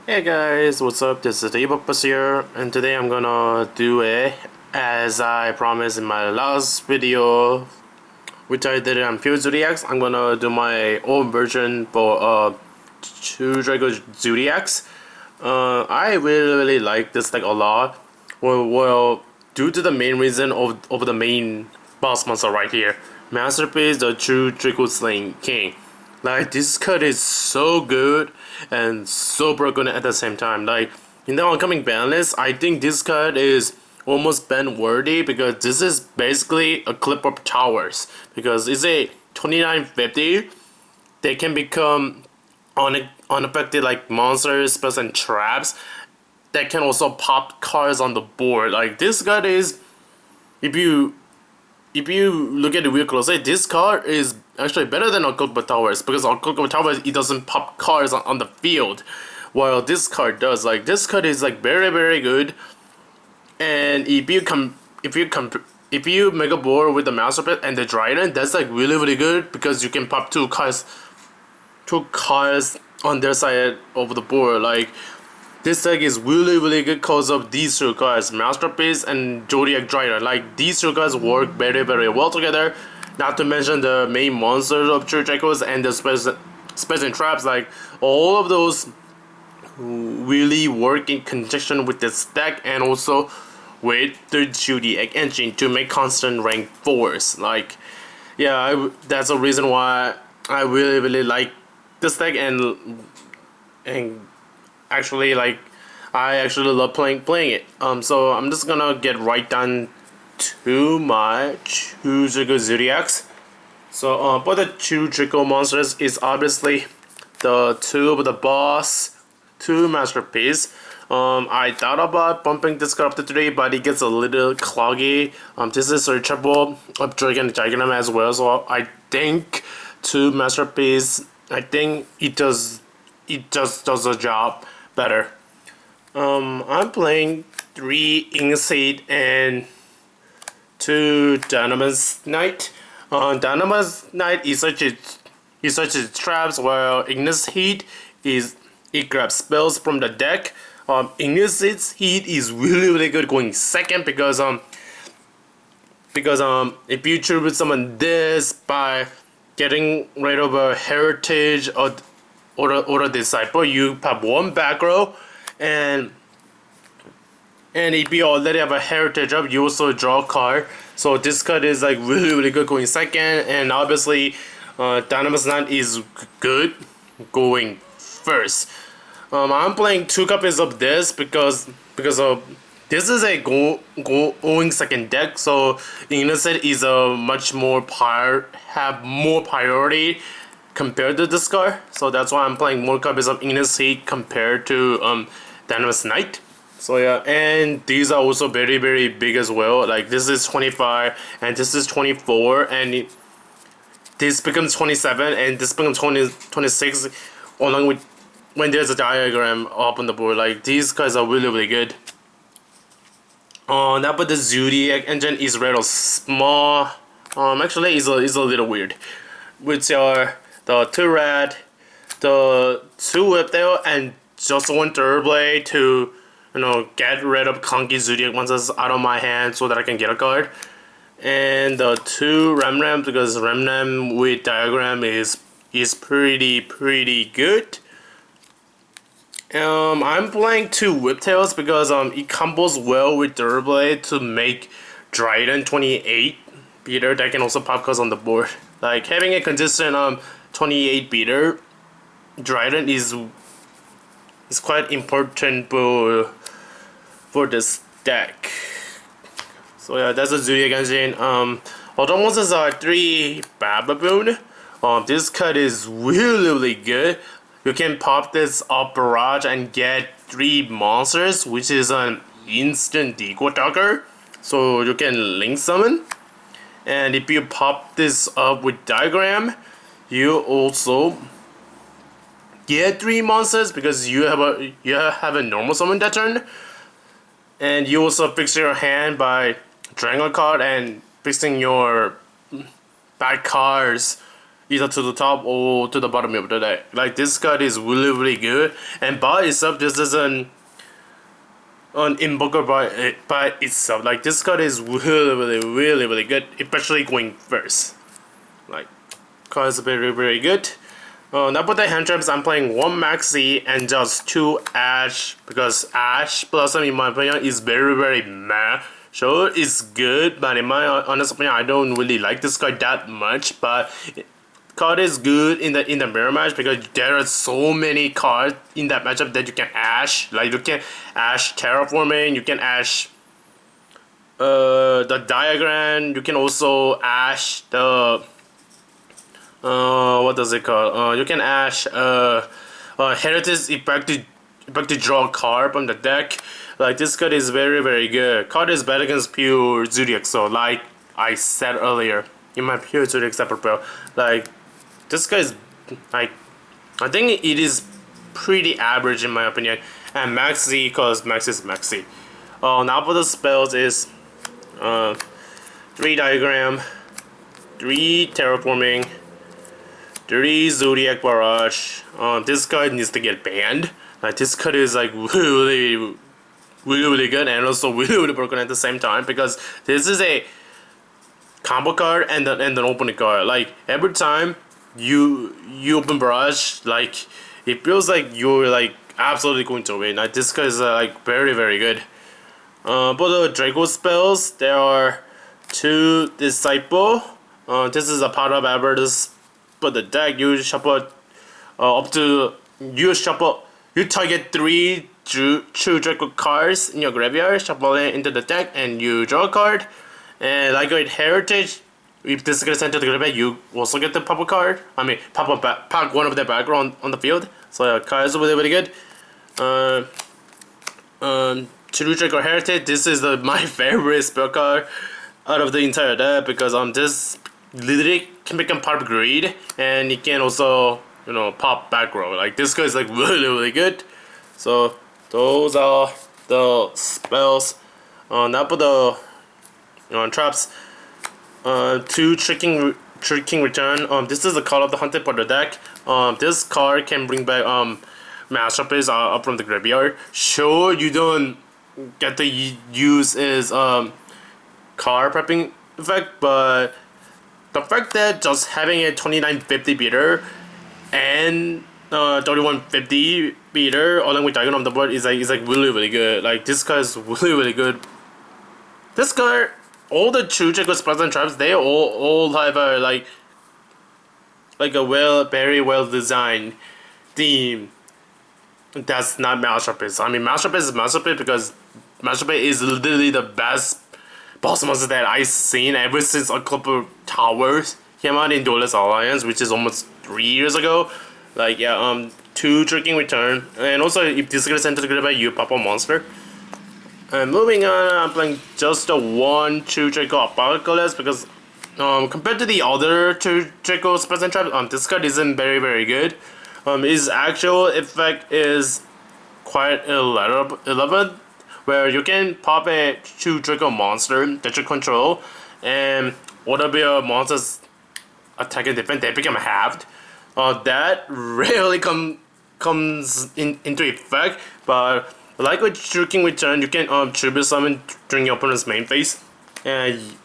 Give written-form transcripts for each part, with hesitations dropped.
Hey guys, what's up? This is the Bus here, and today I'm gonna do it as I promised in my last video, which I did on Pure Zoodiacs. I'm gonna do my own version for two Draco Zoodiacs. I really like this deck a lot. Well, due to the main reason of the main boss monster right here, Masterpiece, the true Draco Slaying King. Like, this card is so good and so broken at the same time. Like, in the oncoming ban list, I think this card is almost ban worthy because this is basically a clip of towers. Because it's a 2950. They can become unaffected like monsters, spells, and traps that can also pop cards on the board. Like, this card is, if you look at it real closely, this card is actually better than Occult Towers because Occult Towers, it doesn't pop cards on the field, while this card does. Like, this card is like very good, and if you make a board with the Masterpiece and the Drident, that's like really good because you can pop two cards on their side of the board. Like, this deck is really good because of these two cards, Masterpiece and Zoodiac Drident. Like, these two cards work very well together. Not to mention the main monsters of True Dracos and the spells and traps. Like, all of those really work in conjunction with this deck and also with the Zoodiac engine to make constant rank 4s. Like, yeah, that's a reason why I really like this deck, and actually, like, I actually love playing it. So I'm just gonna get right down to my two Draco Zoodiacs. So for the two Draco monsters is obviously the two of the boss, two Masterpiece. I thought about bumping this card up to 3, but it gets a little cloggy. This is searchable of Dragon Diagram as well, so I think two Masterpiece, I think it just does the job better. I'm playing 3 Inseed and 2 Dynamis Knight. Dynamis Knight is such a traps, while Ignis Heat it grabs spells from the deck. Ignis Heat is really good going second because if you tribute summon this by getting rid of a heritage or a disciple, you pop 1 back row, and if you already have a heritage up, you also draw a card. So this card is like really good going second, and obviously Dynamis Knight is good going first. I'm playing 2 copies of this because of this is a going second deck, so Innocent is a much more have more priority compared to this card. So that's why I'm playing more copies of Innocent compared to Dynamis Knight. So yeah, and these are also very big as well. Like, this is 25 and this is 24, and this becomes 27 and this becomes 26 along with when there's a diagram up on the board. Like, these guys are really good. Now, but the Zoodiac engine is rather small. Actually, is a little weird. Which are the 2 red, the 2 whiptail, and just 1 third blade to, you know, get rid of clunky Zoodiac monsters out of my hand so that I can get a card. And the 2 Remnant, because Remnant with diagram is pretty good. I'm playing 2 Whiptails because it combos well with Durblade to make Drident 28 beater that can also pop cards on the board. Like, having a consistent 28 beater Drident is quite important for this deck. So yeah, that's a Zoodiac engine. Although monsters are 3 Bababoon, this card is really good. You can pop this up barrage and get 3 monsters, which is an instant deco attacker. So you can link summon. And if you pop this up with diagram, you also get 3 monsters because you have a normal summon that turn. And you also fix your hand by drawing a card and fixing your bad cards either to the top or to the bottom of the deck. Like this card is really good, and by itself this is an invoker by itself. Like this card is really good, especially going first. Like card is very good. Now for the hand traps, I'm playing one Maxi and just two Ash because Ash Blossom in my opinion is very meh. Sure, it's good, but in my honest opinion, I don't really like this card that much. But card is good in the mirror match because there are so many cards in that matchup that you can Ash. Like you can Ash Terraforming, you can Ash the Diagram, you can also Ash the what does it call? You can Ash Heritage effect to draw a card from the deck. Like this card is very good. Card is better against pure Zoodiac. So like I said earlier in my pure Zoodiac separate pro, like this guy is like I think it is pretty average in my opinion. And Maxi because Maxi is Maxi. Now for the spells is 3 Diagram, 3 Terraforming, 3 Zoodiac Barrage. This card needs to get banned. Like this card is like really good and also really broken at the same time because this is a combo card and an opening card. Like every time you open Barrage, like it feels like you're like absolutely going to win. Like this card is like very good. For the Draco spells, there are 2 Disciple. This is a part of Everest. But the deck, you shuffle you target 3 true Draco cards in your graveyard, shuffle it into the deck, and you draw a card. And like with Heritage, if this gets sent to the graveyard, you also get the pop card. I mean, pack one of the background on the field. So card is really good. True Draco Heritage, this is my favorite spell card out of the entire deck because this literally can become part of greed and it can also pop back row. Like this guy is like really good. So those are the spells. Now for the traps, 2 tricking return. This is the call of the hunted for the deck. This card can bring back masterpiece up from the graveyard. Sure, you don't get to use his card prepping effect, but the fact that just having a 2950 beater and 3150 beater along with Dragon on the board is like really good. Like this card is really good. This card, all the true Draco spells and traps, they all have a like a very well designed theme. That's not masterpiece. I mean masterpiece is masterpiece because masterpiece is literally the best boss monster that I've seen ever since a couple towers came out in Duelist Alliance, which is almost 3 years ago. Like yeah, 2 tricking return, and also if this gets sent to the graveyard, you pop a monster. And moving on, I'm playing just the 1 true Draco Apocalypse because compared to the other true Draco spells and traps, this card isn't very good. His actual effect is quite irrelevant, where you can pop a true Draco monster that you control, and whatever monsters attack and defense, they become halved. That rarely comes into effect, but like with Tricking Return, you can tribute summon during your opponent's main phase, and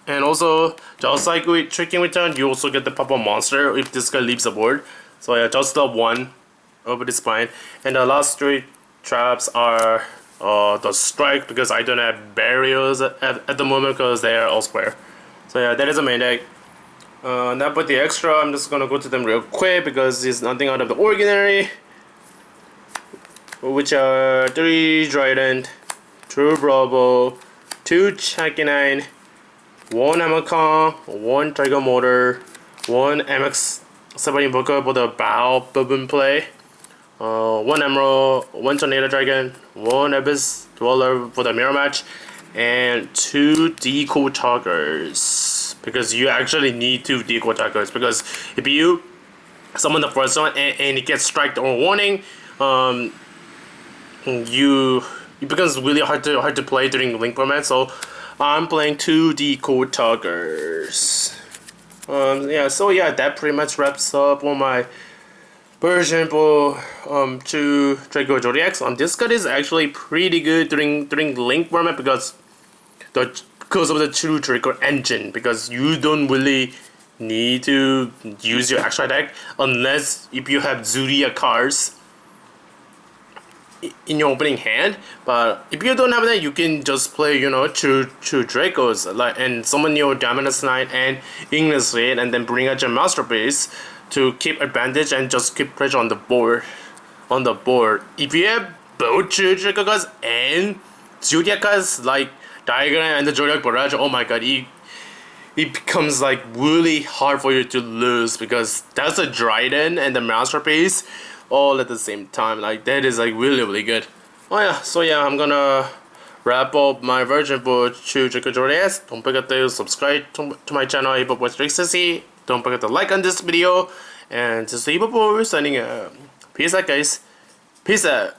also just like with Tricking Return, you also get the pop-up monster if this guy leaves the board. So yeah, just the 1 over the spine, and the last 3 traps are the strike because I don't have barriers at the moment because they are all square. So yeah, that is the main deck. Now for the extra, I'm just gonna go to them real quick because it's nothing out of the ordinary. Which are 3 Drident, 2 Bravo, 2 Chakinine, 1 Amacon, 1 Dragon Motor, 1 MX7 Invoker for the Bow Bourbon play, 1 Emerald, 1 Tornado Dragon, 1 Abyss Dweller for the mirror match, and 2 Decode Talkers. Because you actually need 2 Decode Talkers, because if you summon the first one and it gets striked or warning, it becomes really hard to play during Link format. So I'm playing 2 Decode Talkers. Yeah, so yeah, that pretty much wraps up all my version for to Draco Zodiacs. This card is actually pretty good during link format because of the true Draco engine, because you don't really need to use your extra deck unless if you have Zoodiac cards in your opening hand. But if you don't have that, you can just play, you know, two Dracos, like, and summon your Dominus Knight and Ignis Raid, and then bring out your Masterpiece to keep advantage and just keep pressure on the board. If you have both two Draco cards and Zodiac cards like Diagram and the Zodiac Barrage, oh my god, it becomes like really hard for you to lose, because that's a Drident and the Masterpiece all at the same time. Like, that is like really good. Oh yeah, so yeah, I'm gonna wrap up my version for Draco Zodiacs. Don't forget to subscribe to my channel, Evil Boy 360. Don't forget to like on this video, and this is Evil Boy signing out. Peace out, guys. Peace out.